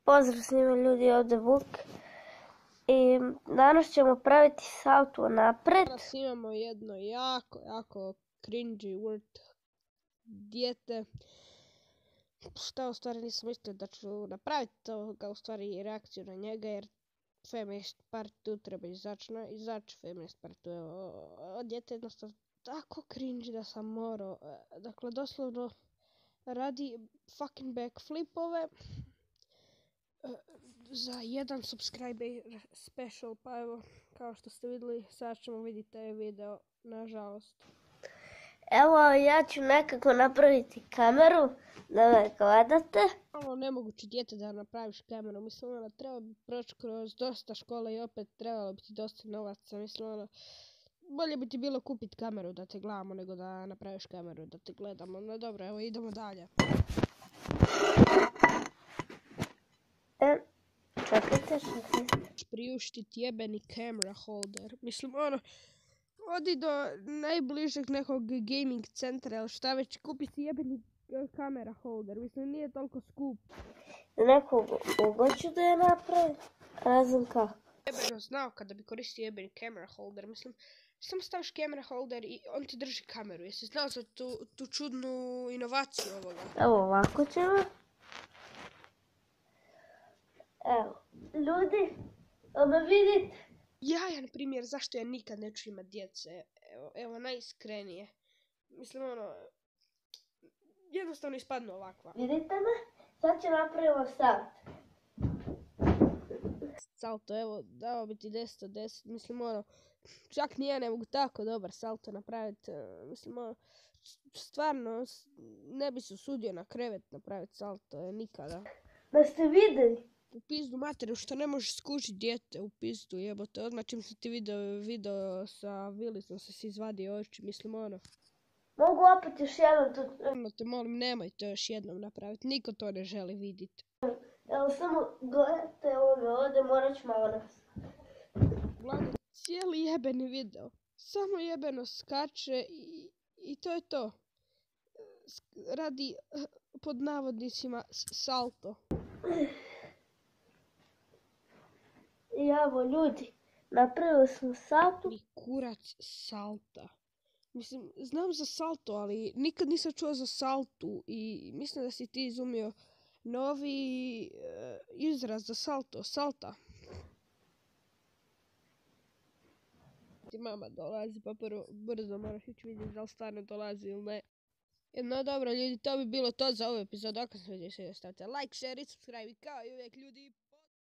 Pozdrav svima ljudi, ovdje Vuk. I danas ćemo praviti salto napred. Danas imamo jedno jako cringy word dijete. Šta u stvari nisam mislio da ću napraviti toga, u stvari reakciju na njega, jer Feminist Part 2 treba izaći Feminist Part 2. Ovo dijete jednostavno tako cringy da sam morao. Dakle, doslovno radi fucking backflipove za jedan subscriber special, pa evo, kao što ste vidjeli, sad ćemo vidjeti taj video, nažalost. Evo, ja ću nekako napraviti kameru da me gledate. Ovo nemoguće dijete da napraviš kameru, mislim, ono, treba bi proći kroz dosta škole i opet trebalo bi ti dosta novaca, mislim, ono, bolje bi ti bilo kupiti kameru da te gledamo nego da napraviš kameru da te gledamo. No dobro, evo, idemo dalje. Čekajte. Priuštiti jebeni camera holder. Mislim, ono, odi do najbližeg nekog gaming centra ili šta već, kupiti jebeni kamera holder. Mislim, nije toliko skup. Nekog ugoću da je napravim, ne znam kako. Jebeno znao kada bi koristio jebeni camera holder. Mislim, samo staviš camera holder i on ti drži kameru. Jesi znao za tu čudnu inovaciju ovoga? Evo, ovako ćemo. Evo, ljudi, me vidite? Ja, na primjer, zašto ja nikad neću imat djece? Evo, najiskrenije. Mislim, ono, jednostavno ispadnu ovakva. Vidite me? Sad će napravimo start. Salto, evo, dao bi ti 10 od 10. Mislim, ono, čak ni ja ne mogu tako dobar salto napraviti. Mislim, ono, stvarno, ne bi se usudio na krevet napraviti salto, nikada. Da ste vidjeli? U pizdu materiju, što ne možeš skužiti dijete u pizdu, jebote. Odmah čim sam ti video sa Willisom sam si izvadio oči, mislim, ono. Mogu opet još jednom tu... Ono te molim, nemoj to još jednom napraviti, niko to ne želi vidjeti. Evo, samo gledajte ovdje, morat ću malo nas. Gledaj, cijeli jebeni video. Samo jebeno skače i to je to. Radi, pod navodnicima, salto. I evo, ljudi, napravili smo salto. Ni kurac salta. Mislim, znam za salto, ali nikad nisam čuo za saltu i mislim da si ti izumio novi izraz za salto, salta. Ti mama dolazi, pa prvo brzo moraš ići vidjeti da li stvarno dolazi ili ne. No dobro ljudi, to bi bilo to za ovu epizodu. Ako se sviđa, stavite like, share i subscribe i kao i uvijek ljudi.